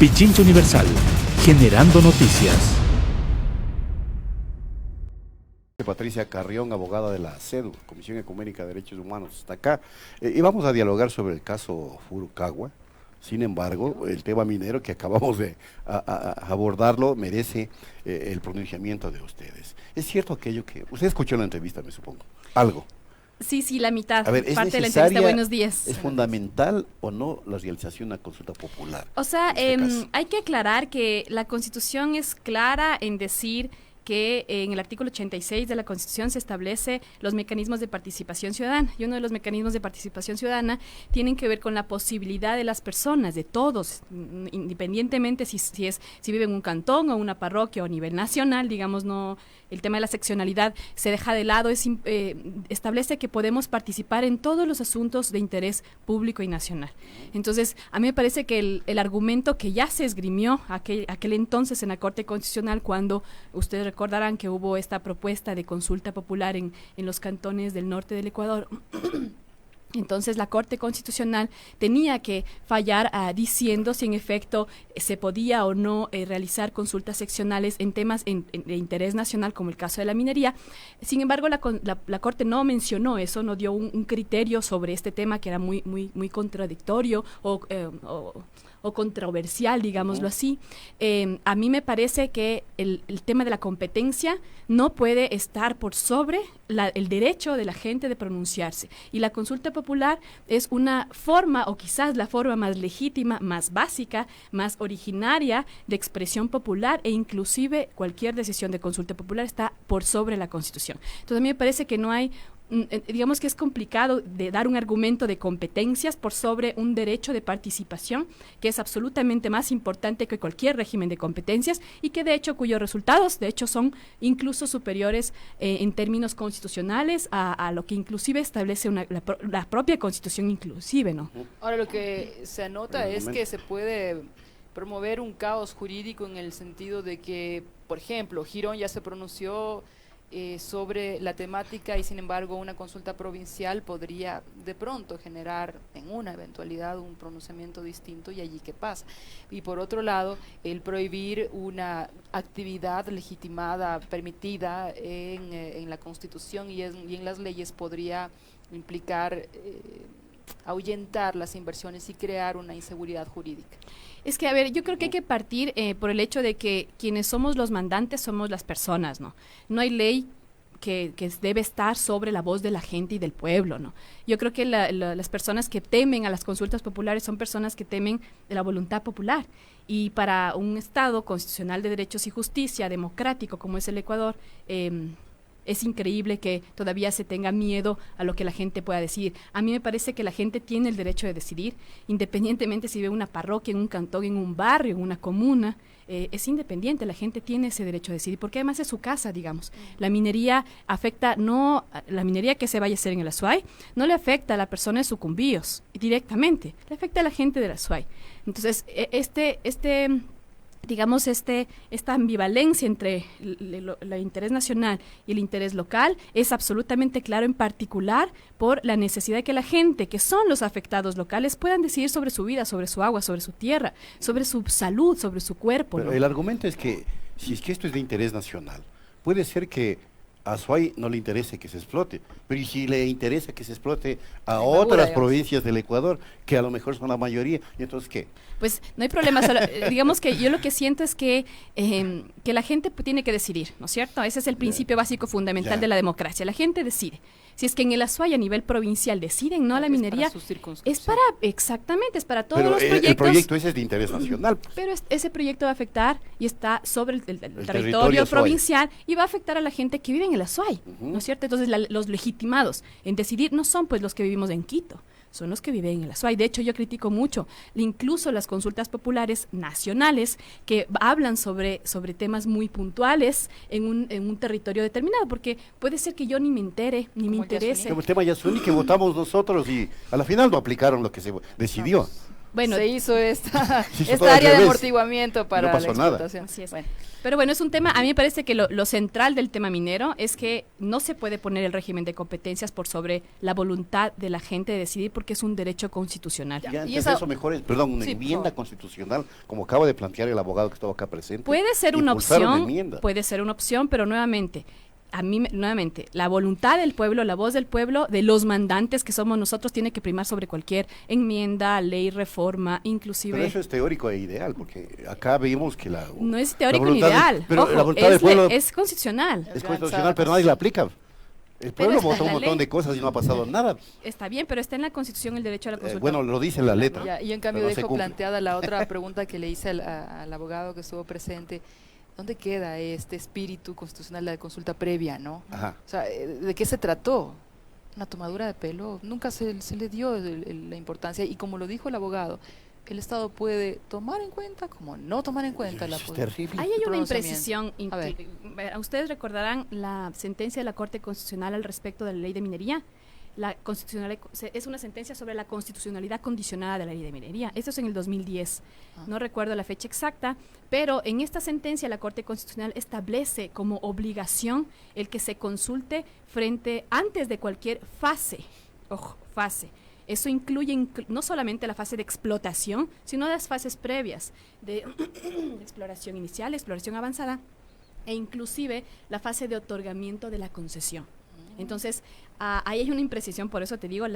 Pichincha Universal, generando noticias. Patricia Carrión, abogada de la CEDU, Comisión Ecuménica de Derechos Humanos, está acá. Y vamos a dialogar sobre el caso Furukawa. Sin embargo, el tema minero que acabamos de abordarlo merece el pronunciamiento de ustedes. ¿Es cierto aquello que... Usted escuchó la entrevista, me supongo? Algo. Sí, la mitad, a ver, ¿es parte de la entrevista. Buenos días. ¿Es fundamental o no la realización de una consulta popular? O sea, hay que aclarar que la Constitución es clara en decir que en el artículo 86 de la Constitución se establece los mecanismos de participación ciudadana, y uno de los mecanismos de participación ciudadana tienen que ver con la posibilidad de las personas, de todos, independientemente si viven en un cantón o una parroquia o a nivel nacional, digamos, no, el tema de la seccionalidad se deja de lado, establece que podemos participar en todos los asuntos de interés público y nacional. Entonces, a mí me parece que el argumento que ya se esgrimió aquel entonces en la Corte Constitucional, cuando ustedes recordarán que hubo esta propuesta de consulta popular en los cantones del norte del Ecuador. Entonces la Corte Constitucional tenía que fallar diciendo si en efecto se podía o no realizar consultas seccionales en temas de interés nacional, como el caso de la minería. Sin embargo, la Corte no mencionó eso, no dio un criterio sobre este tema que era muy contradictorio o controversial, digámoslo así. A mí me parece que el tema de la competencia no puede estar por sobre el derecho de la gente de pronunciarse. Y la consulta popular es una forma, o quizás la forma más legítima, más básica, más originaria de expresión popular, e inclusive cualquier decisión de consulta popular está por sobre la Constitución. Entonces a mí me parece que no hay, digamos que es complicado de dar un argumento de competencias por sobre un derecho de participación que es absolutamente más importante que cualquier régimen de competencias, y que de hecho cuyos resultados de hecho son incluso superiores en términos constitucionales a lo que inclusive establece la propia Constitución inclusive, ¿no? Ahora lo que se anota es que se puede promover un caos jurídico en el sentido de que, por ejemplo, Girón ya se pronunció sobre la temática, y sin embargo una consulta provincial podría de pronto generar en una eventualidad un pronunciamiento distinto, y allí qué pasa. Y por otro lado, el prohibir una actividad legitimada, permitida en la Constitución y en las leyes podría implicar ahuyentar las inversiones y crear una inseguridad jurídica. Es que, a ver, yo creo que hay que partir por el hecho de que quienes somos los mandantes somos las personas, ¿no? No hay ley que debe estar sobre la voz de la gente y del pueblo, ¿no? Yo creo que las personas que temen a las consultas populares son personas que temen de la voluntad popular. Y para un Estado constitucional de derechos y justicia, democrático como es el Ecuador, es increíble que todavía se tenga miedo a lo que la gente pueda decidir. A mí me parece que la gente tiene el derecho de decidir, independientemente si vive en una parroquia, en un cantón, en un barrio, en una comuna. Es independiente, la gente tiene ese derecho a decidir, porque además es su casa, digamos. La minería afecta, la minería que se vaya a hacer en el Azuay, no le afecta a la persona de Sucumbíos directamente, le afecta a la gente del Azuay. Entonces, digamos, esta ambivalencia entre el interés nacional y el interés local es absolutamente claro, en particular por la necesidad de que la gente, que son los afectados locales, puedan decidir sobre su vida, sobre su agua, sobre su tierra, sobre su salud, sobre su cuerpo. Pero ¿no? el argumento es que, si es que esto es de interés nacional, puede ser que a Azuay no le interese que se explote, pero y si le interesa que se explote a otras provincias del Ecuador, que a lo mejor son la mayoría, ¿y entonces qué? Pues no hay problema, solo, digamos que yo lo que siento es que la gente tiene que decidir, ¿no es cierto? Ese es el principio básico fundamental de la democracia, la gente decide. Si es que en el Azuay a nivel provincial deciden no a la minería, exactamente, es para todos los proyectos. El proyecto ese es de interés nacional. Pues. Pero ese proyecto va a afectar y está sobre el territorio provincial y va a afectar a la gente que vive en el Azuay, ¿no es cierto? Entonces los legitimados en decidir no son pues los que vivimos en Quito, son los que viven en el Azuay. De hecho, yo critico mucho incluso las consultas populares nacionales que hablan sobre temas muy puntuales en un territorio determinado, porque puede ser que yo ni me entere, ni me interese. Como el tema Yasuní que votamos nosotros y a la final no aplicaron lo que se decidió. Bueno, se hizo Se hizo todo esta al área de revés. amortiguamiento para No pasó la nada. explotación. Así es. Bueno, Pero bueno, es un tema, a mí me parece que lo central del tema minero es que no se puede poner el régimen de competencias por sobre la voluntad de la gente de decidir porque es un derecho constitucional. Ya, Y antes esa- de eso mejor, perdón, una Sí, por enmienda favor. constitucional, como acaba de plantear el abogado que estaba acá presente. Puede ser una impulsar opción, enmienda. puede ser una opción, pero nuevamente, nuevamente, la voluntad del pueblo, la voz del pueblo, de los mandantes que somos nosotros, tiene que primar sobre cualquier enmienda, ley, reforma, inclusive. Pero eso es teórico e ideal, porque acá vimos que la... No es teórico la ni voluntad ideal. pero Ojo, la voluntad del pueblo es constitucional. es constitucional, pero nadie la aplica. El Pero pueblo está votó en un la montón ley. de cosas y no ha pasado nada. Está bien, pero está en la Constitución el derecho a la consulta. Bueno, lo dice la letra. ya, y en cambio pero no se dejo cumple. planteada la otra pregunta que le hice al abogado que estuvo presente. ¿Dónde queda este espíritu constitucional de la consulta previa, no? Ajá. O sea, ¿de qué se trató? Una tomadura de pelo. Nunca se le dio la importancia. Y como lo dijo el abogado, el Estado puede tomar en cuenta como no tomar en cuenta la Es terrible. Ahí hay una pronunciamiento. imprecisión. A ver. Ustedes recordarán la sentencia de la Corte Constitucional al respecto de la ley de minería. La constitucional es una sentencia sobre la constitucionalidad condicionada de la ley de minería. Esto es en el 2010. No recuerdo la fecha exacta, pero en esta sentencia la Corte Constitucional establece como obligación el que se consulte antes de cualquier fase. Ojo, fase. Eso incluye no solamente la fase de explotación, sino las fases previas de exploración inicial, exploración avanzada e inclusive la fase de otorgamiento de la concesión. Entonces, ahí hay una imprecisión, por eso te digo,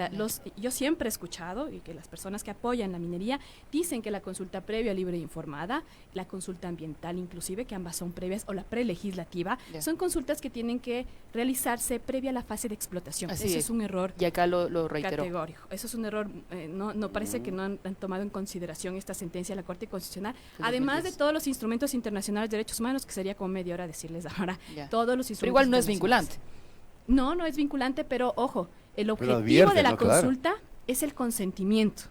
yo siempre he escuchado y que las personas que apoyan la minería dicen que la consulta previa, libre e informada, la consulta ambiental inclusive, que ambas son previas, o la prelegislativa, son consultas que tienen que realizarse previa a la fase de explotación. Así Eso es. es un error Y acá lo reiteró. categórico. Eso es un error, no parece que no han tomado en consideración esta sentencia de la Corte Constitucional, Del además 2010. de todos los instrumentos internacionales de derechos humanos, que sería como media hora decirles ahora, Ya. todos los instrumentos. Pero igual no es internacionales. vinculante. No es vinculante, pero ojo, el objetivo advierte, de la ¿no? Claro. consulta es el consentimiento.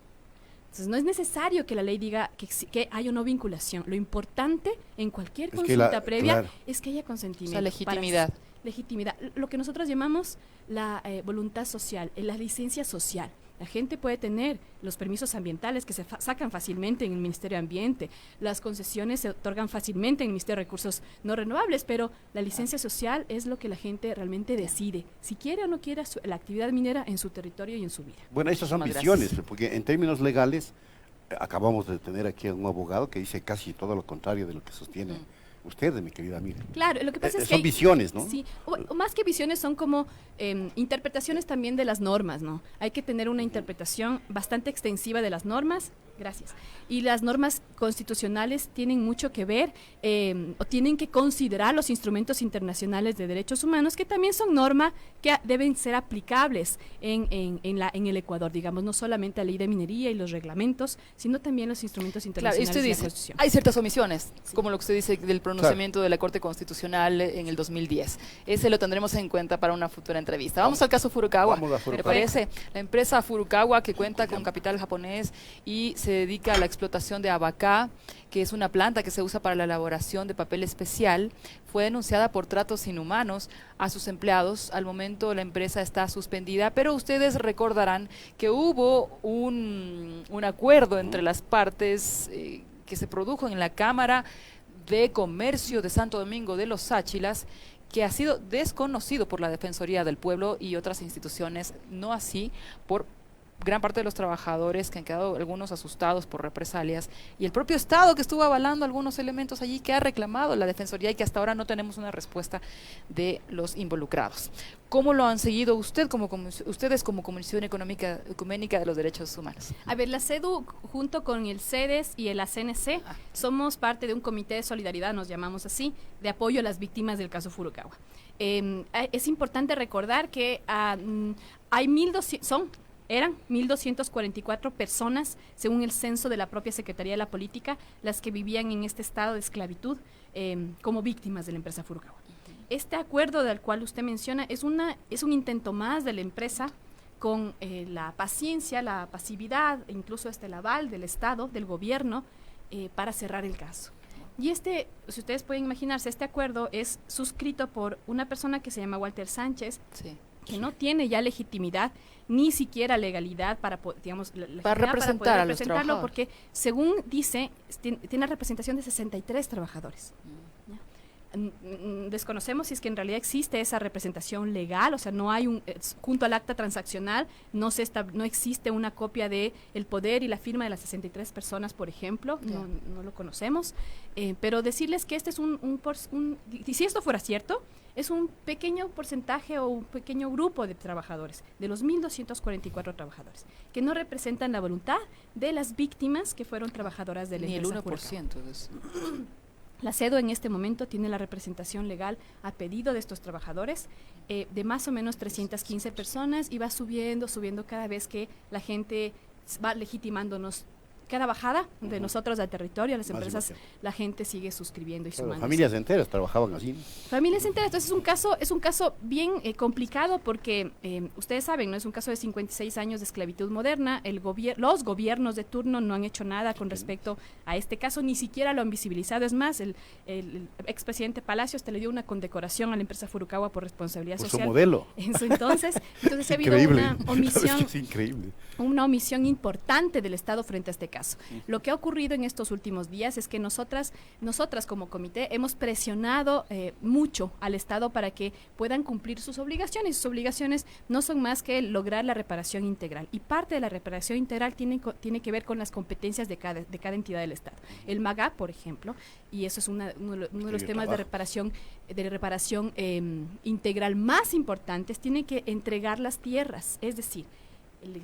Entonces, no es necesario que la ley diga que haya o no vinculación. Lo importante en cualquier Es que la- consulta previa claro. es que haya consentimiento. O sea, legitimidad. Legitimidad. Lo que nosotros llamamos la voluntad social, la licencia social. La gente puede tener los permisos ambientales que se sacan fácilmente en el Ministerio de Ambiente, las concesiones se otorgan fácilmente en el Ministerio de Recursos No Renovables, pero la licencia social es lo que la gente realmente decide, si quiere o no quiere la actividad minera en su territorio y en su vida. Bueno, estas son Muchísimas visiones, gracias. porque en términos legales acabamos de tener aquí a un abogado que dice casi todo lo contrario de lo que sostiene usted, mi querida amiga. Claro, lo que pasa es que... Son visiones, ¿no? Sí, o más que visiones son como interpretaciones también de las normas, ¿no? Hay que tener una interpretación bastante extensiva de las normas, gracias, y las normas constitucionales tienen mucho que ver o tienen que considerar los instrumentos internacionales de derechos humanos, que también son normas que deben ser aplicables en el Ecuador, digamos, no solamente la ley de minería y los reglamentos, sino también los instrumentos Claro, y internacionales usted de la dice, Constitución. hay ciertas omisiones, como lo que usted dice del pronunciamiento de la Corte Constitucional en el 2010. Ese lo tendremos en cuenta para una futura entrevista. Vamos al caso Furukawa. Vamos a ¿Me Furukawa. parece? La empresa Furukawa, que cuenta con capital japonés y se dedica a la explotación de abacá, que es una planta que se usa para la elaboración de papel especial, fue denunciada por tratos inhumanos a sus empleados. Al momento la empresa está suspendida, pero ustedes recordarán que hubo un acuerdo entre las partes que se produjo en la Cámara de Comercio de Santo Domingo de los Sáchilas, que ha sido desconocido por la Defensoría del Pueblo y otras instituciones, no así por gran parte de los trabajadores, que han quedado algunos asustados por represalias, y el propio Estado, que estuvo avalando algunos elementos allí, que ha reclamado la Defensoría y que hasta ahora no tenemos una respuesta de los involucrados. ¿Cómo lo han seguido ustedes como Comisión Ecuménica de los Derechos Humanos? A ver, la CEDU junto con el CEDES y el ACNC somos parte de un comité de solidaridad, nos llamamos así, de apoyo a las víctimas del caso Furukawa. Es importante recordar que hay 1.200, eran 1.244 personas, según el censo de la propia Secretaría de la Política, las que vivían en este estado de esclavitud como víctimas de la empresa Furukawa. Este acuerdo del cual usted menciona es un intento más de la empresa con la paciencia, la pasividad, incluso hasta el aval del Estado, del gobierno, para cerrar el caso. Y si ustedes pueden imaginarse, este acuerdo es suscrito por una persona que se llama Walter Sánchez, Sí. que no tiene ya legitimidad ni siquiera legalidad para, digamos, para representar poder a los representarlo, trabajadores. porque según dice, tiene representación de 63 trabajadores. ¿Ya? Desconocemos si es que en realidad existe esa representación legal, o sea, no hay junto al acta transaccional, no existe una copia de el poder y la firma de las 63 personas, por ejemplo, no lo conocemos, pero decirles que este es y si esto fuera cierto, es un pequeño porcentaje o un pequeño grupo de trabajadores, de los 1.244 trabajadores, que no representan la voluntad de las víctimas que fueron trabajadoras de la Ni el empresa 1% de eso. La CEDO en este momento tiene la representación legal a pedido de estos trabajadores de más o menos 315 personas y va subiendo cada vez que la gente va legitimándonos. Cada bajada de nosotros al territorio, a las empresas, la gente sigue suscribiendo y sumando. Familias enteras trabajaban así. Familias enteras. Entonces es un caso bien complicado porque ustedes saben, no es un caso de 56 años de esclavitud moderna. Los gobiernos de turno no han hecho nada con respecto a este caso, ni siquiera lo han visibilizado. Es más, el expresidente Palacios le dio una condecoración a la empresa Furukawa por responsabilidad Por social. su modelo. En su entonces ha habido Increíble. una omisión. Es increíble. Una omisión importante del Estado frente a este caso. Lo que ha ocurrido en estos últimos días es que nosotras como comité hemos presionado mucho al Estado para que puedan cumplir sus obligaciones. Sus obligaciones no son más que lograr la reparación integral. Y parte de la reparación integral tiene que ver con las competencias de cada entidad del Estado. El MAGAP, por ejemplo, y eso es uno de los temas de reparación integral más importantes, tiene que entregar las tierras, es decir,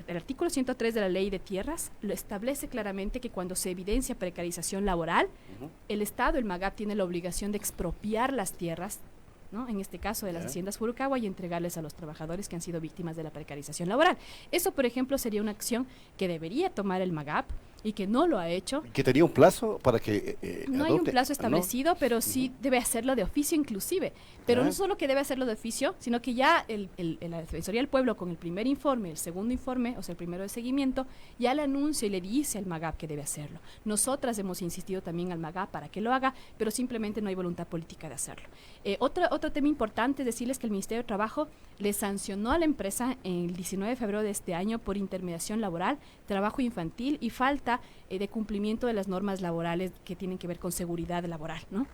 el artículo 103 de la Ley de Tierras lo establece claramente que cuando se evidencia precarización laboral, el Estado, el MAGAP, tiene la obligación de expropiar las tierras, ¿no? En este caso de las haciendas Furukawa, y entregarles a los trabajadores que han sido víctimas de la precarización laboral. Eso, por ejemplo, sería una acción que debería tomar el MAGAP y que no lo ha hecho. Que tenía un plazo para que no hay un plazo establecido, pero sí debe hacerlo de oficio inclusive. Pero no solo que debe hacerlo de oficio, sino que ya la Defensoría del Pueblo con el primer informe, el segundo informe, o sea, el primero de seguimiento, ya le anuncia y le dice al MAGAP que debe hacerlo. Nosotras hemos insistido también al MAGAP para que lo haga, pero simplemente no hay voluntad política de hacerlo. Otro tema importante es decirles que el Ministerio de Trabajo le sancionó a la empresa el 19 de febrero de este año por intermediación laboral, trabajo infantil y falta de cumplimiento de las normas laborales que tienen que ver con seguridad laboral, ¿no?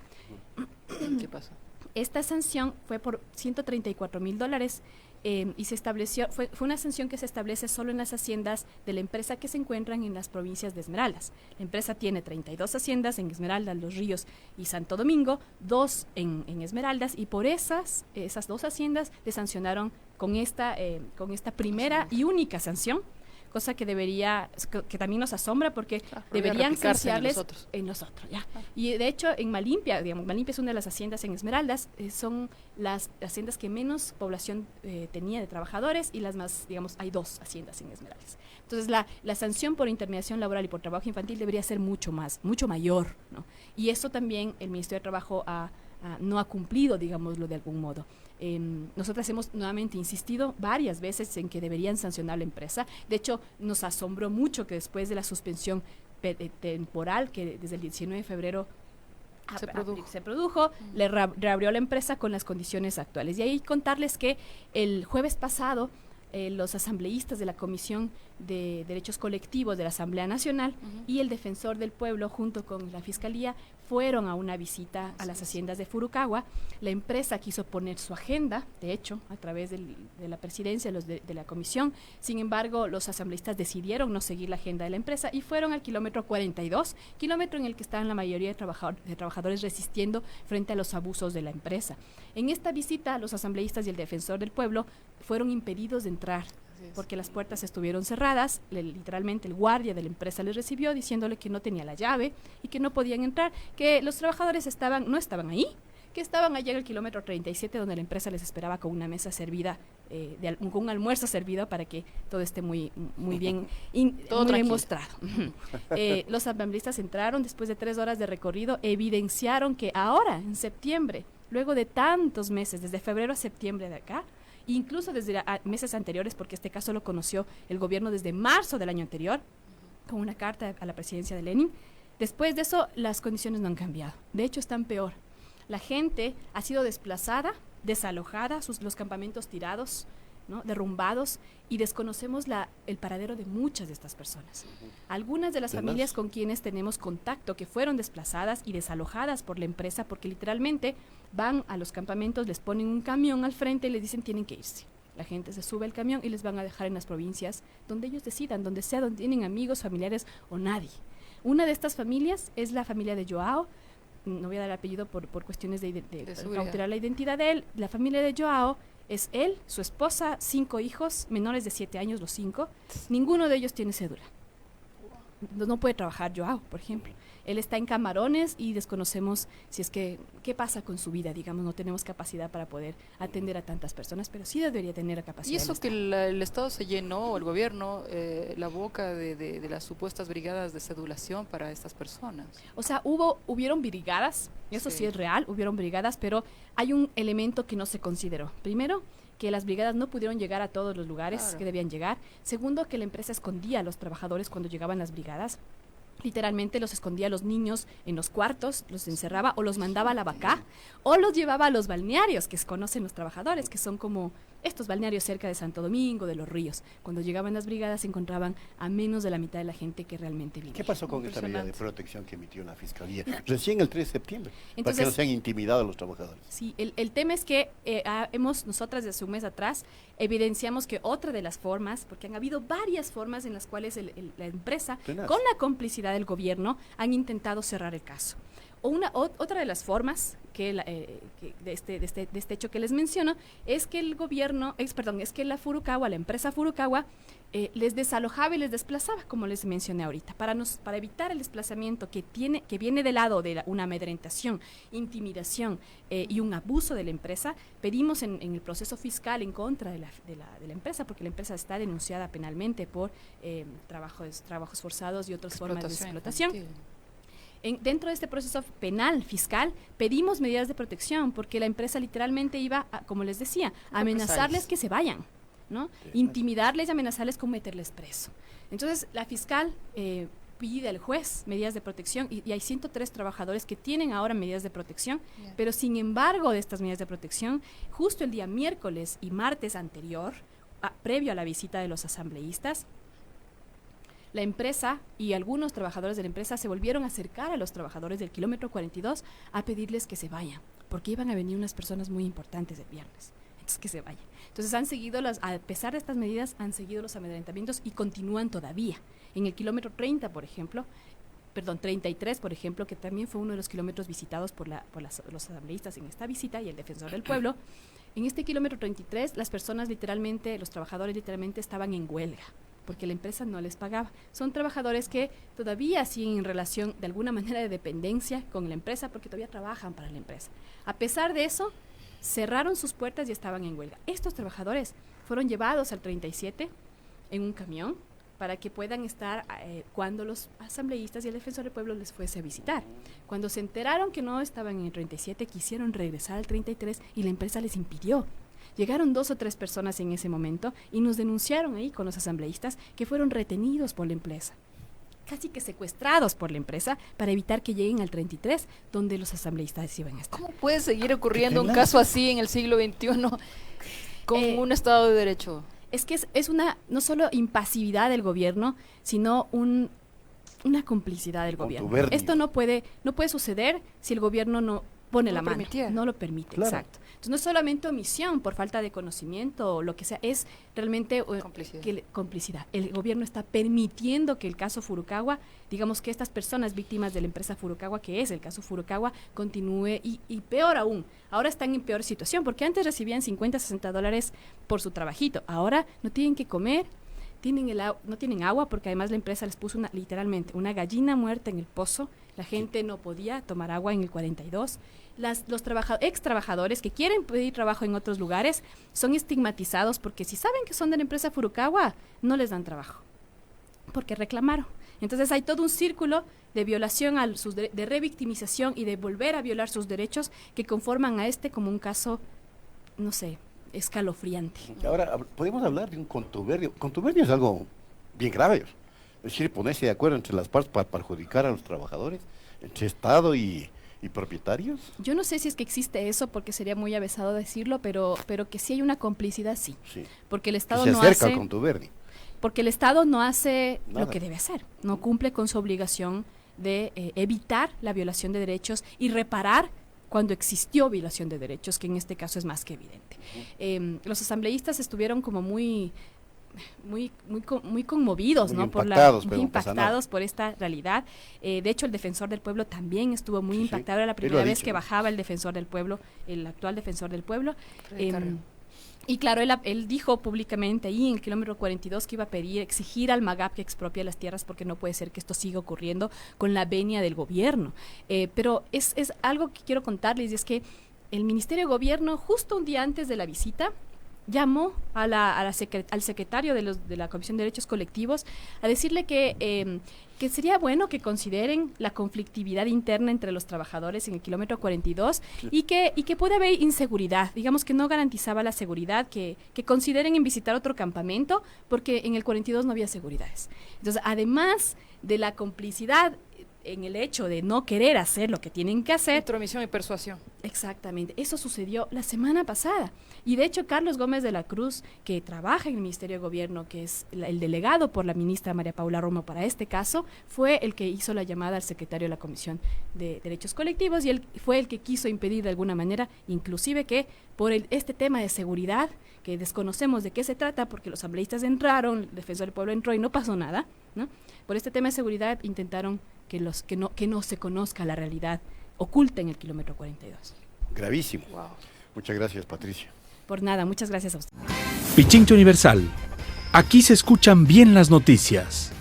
¿Qué pasó? Esta sanción fue por $134,000 y se estableció, fue una sanción que se establece solo en las haciendas de la empresa que se encuentran en las provincias de Esmeraldas. La empresa tiene 32 haciendas en Esmeraldas, Los Ríos y Santo Domingo, 2 en Esmeraldas, y por esas 2 haciendas le sancionaron con esta primera y única sanción, cosa que también nos asombra porque deberían sanciarles en los otros, ¿ya? Y de hecho en Malimpia, Malimpia es una de las haciendas en Esmeraldas, son las haciendas que menos población tenía de trabajadores y las más, hay 2 haciendas en Esmeraldas. Entonces la sanción por intermediación laboral y por trabajo infantil debería ser mucho mayor, ¿no? Y eso también el Ministerio de Trabajo no ha cumplido, digámoslo de algún modo. Nosotras hemos nuevamente insistido varias veces en que deberían sancionar a la empresa. De hecho, nos asombró mucho que después de la suspensión temporal que desde el 19 de febrero se produjo, le reabrió la empresa con las condiciones actuales. Y ahí contarles que el jueves pasado los asambleístas de la Comisión de Derechos Colectivos de la Asamblea Nacional y el Defensor del Pueblo junto con la Fiscalía fueron a una visita a las haciendas de Furukawa. La empresa quiso poner su agenda, de hecho, a través de la presidencia de la comisión. Sin embargo, los asambleístas decidieron no seguir la agenda de la empresa y fueron al kilómetro 42, kilómetro en el que estaban la mayoría de trabajadores resistiendo frente a los abusos de la empresa. En esta visita, los asambleístas y el Defensor del Pueblo fueron impedidos de entrar porque las puertas estuvieron cerradas. Literalmente el guardia de la empresa les recibió diciéndole que no tenía la llave y que no podían entrar, que los trabajadores no estaban ahí, que estaban allá en el kilómetro 37 donde la empresa les esperaba con una mesa servida, con un almuerzo servido para que todo esté muy bien, muy bien mostrado. Los asambleístas entraron después de 3 horas de recorrido, evidenciaron que ahora, en septiembre, luego de tantos meses, desde febrero a septiembre de acá, incluso desde meses anteriores, porque este caso lo conoció el gobierno desde marzo del año anterior, con una carta a la presidencia de Lenin. Después de eso, las condiciones no han cambiado. De hecho, están peor. La gente ha sido desplazada, desalojada, los campamentos tirados, ¿no? Derrumbados, y desconocemos el paradero de muchas de estas personas. Algunas de las familias con quienes tenemos contacto que fueron desplazadas y desalojadas por la empresa porque literalmente van a los campamentos, les ponen un camión al frente y les dicen tienen que irse. La gente se sube al camión y les van a dejar en las provincias donde ellos decidan, donde sea, donde tienen amigos, familiares o nadie. Una de estas familias es la familia de Joao. No voy a dar apellido por cuestiones de cautelar la identidad de él. La familia de Joao es él, su esposa, 5 hijos, menores de 7 años los 5. Ninguno de ellos tiene cédula. No puede trabajar Joao, por ejemplo. Él está en Camarones y desconocemos si es que, qué pasa con su vida, digamos, no tenemos capacidad para poder atender a tantas personas, pero sí debería tener la capacidad. Y eso que el Estado se llenó, o el gobierno, la boca de las supuestas brigadas de cedulación para estas personas. O sea, hubieron brigadas, eso sí es real, hubieron brigadas, pero hay un elemento que no se consideró. Primero, que las brigadas no pudieron llegar a todos los lugares que debían llegar. Segundo, que la empresa escondía a los trabajadores cuando llegaban las brigadas. Literalmente los escondía a los niños en los cuartos, los encerraba o los mandaba a la vacá o los llevaba a los balnearios que conocen los trabajadores, que son como estos balnearios cerca de Santo Domingo, de Los Ríos. Cuando llegaban las brigadas se encontraban a menos de la mitad de la gente que realmente vivía. ¿Qué pasó con esta medida de protección que emitió la Fiscalía recién el 3 de septiembre? Entonces, para que no sean intimidados los trabajadores. Sí, el tema es que nosotras desde un mes atrás evidenciamos que otra de las formas, porque han habido varias formas en las cuales la empresa, con la complicidad del gobierno, han intentado cerrar el caso. Otra de las formas de este hecho que les menciono es que es que la Furukawa, la empresa Furukawa, les desalojaba y les desplazaba, como les mencioné ahorita, para evitar el desplazamiento que viene del lado de una amedrentación, intimidación y un abuso de la empresa. Pedimos en el proceso fiscal en contra de la empresa, porque la empresa está denunciada penalmente por trabajos forzados y otras formas de explotación. Dentro de este proceso penal, fiscal, pedimos medidas de protección porque la empresa literalmente iba, como les decía, a amenazarles que se vayan, ¿no? Intimidarles y amenazarles con meterles preso. Entonces, la fiscal pide al juez medidas de protección y hay 103 trabajadores que tienen ahora medidas de protección, pero sin embargo de estas medidas de protección, justo el día miércoles y martes anterior, previo a la visita de los asambleístas, la empresa y algunos trabajadores de la empresa se volvieron a acercar a los trabajadores del kilómetro 42 a pedirles que se vayan, porque iban a venir unas personas muy importantes el viernes. Entonces, que se vayan. Entonces, a pesar de estas medidas, han seguido los amedrentamientos y continúan todavía. En el kilómetro 33, por ejemplo, que también fue uno de los kilómetros visitados por los asambleístas en esta visita y el defensor del pueblo, en este kilómetro 33, los trabajadores literalmente estaban en huelga, porque la empresa no les pagaba. Son trabajadores que todavía siguen en relación de alguna manera de dependencia con la empresa porque todavía trabajan para la empresa. A pesar de eso, cerraron sus puertas y estaban en huelga. Estos trabajadores fueron llevados al 37 en un camión para que puedan estar cuando los asambleístas y el defensor del pueblo les fuese a visitar. Cuando se enteraron que no estaban en el 37, quisieron regresar al 33 y la empresa les impidió. Llegaron 2 o 3 personas en ese momento y nos denunciaron ahí con los asambleístas que fueron retenidos por la empresa, casi que secuestrados por la empresa para evitar que lleguen al 33, donde los asambleístas iban a estar. ¿Cómo puede seguir ocurriendo un caso así en el siglo XXI con un Estado de Derecho? Es que es una no solo impasividad del gobierno, sino una complicidad del gobierno. Esto no puede suceder si el gobierno no pone la mano, no lo permite, claro. Exacto. Entonces no es solamente omisión por falta de conocimiento o lo que sea, es realmente complicidad. El gobierno está permitiendo que el caso Furukawa, digamos que estas personas víctimas de la empresa Furukawa, que es el caso Furukawa, continúe y peor aún, ahora están en peor situación porque antes recibían $50-$60 por su trabajito, ahora no tienen que comer, no tienen agua porque además la empresa les puso literalmente una gallina muerta en el pozo, la gente no podía tomar agua en el 42. Los ex trabajadores que quieren pedir trabajo en otros lugares son estigmatizados porque si saben que son de la empresa Furukawa, no les dan trabajo, porque reclamaron. Entonces hay todo un círculo de violación, de revictimización y de volver a violar sus derechos que conforman a como un caso, no sé, escalofriante. Ahora, podemos hablar de un contubernio. Contubernio es algo bien grave. Es decir, ponerse de acuerdo entre las partes para perjudicar a los trabajadores, entre Estado y ¿Y propietarios? Yo no sé si es que existe eso, porque sería muy avesado decirlo, pero que sí hay una complicidad, sí. Sí. Porque el Que Estado se no acerca hace... al Contuberni. Porque el Estado no hace Nada. lo que debe hacer, no cumple con su obligación de evitar la violación de derechos y reparar cuando existió violación de derechos, que en este caso es más que evidente. Los asambleístas estuvieron como muy conmovidos, Muy ¿no? impactados, muy pero no pasa nada. impactados por esta realidad. De hecho, el defensor del pueblo también estuvo muy Sí, sí. impactado. Era la Él lo primera ha vez dicho, que ¿no? bajaba el defensor del pueblo, el actual defensor del pueblo. Freddy Carrión. Y claro, él dijo públicamente ahí en el kilómetro 42 que iba a exigir al MAGAP que expropie las tierras, porque no puede ser que esto siga ocurriendo con la venia del gobierno. Pero es algo que quiero contarles, y es que el Ministerio de Gobierno, justo un día antes de la visita, llamó al secretario de la Comisión de Derechos Colectivos a decirle que sería bueno que consideren la conflictividad interna entre los trabajadores en el kilómetro 42 y que puede haber inseguridad, digamos que no garantizaba la seguridad, que consideren en visitar otro campamento, porque en el 42 no había seguridades. Entonces, además de la complicidad en el hecho de no querer hacer lo que tienen que hacer. Intromisión y persuasión. Exactamente, eso sucedió la semana pasada. Y de hecho, Carlos Gómez de la Cruz, que trabaja en el Ministerio de Gobierno, que es el delegado por la ministra María Paula Romo para este caso, fue el que hizo la llamada al secretario de la Comisión de Derechos Colectivos, y él fue el que quiso impedir de alguna manera, inclusive que por este tema de seguridad, que desconocemos de qué se trata, porque los asambleístas entraron, el defensor del pueblo entró y no pasó nada, ¿no? Por este tema de seguridad intentaron que no se conozca la realidad oculta en el kilómetro 42. Gravísimo. Wow. Muchas gracias, Patricia. Por nada, muchas gracias a usted. Pichincha Universal. Aquí se escuchan bien las noticias.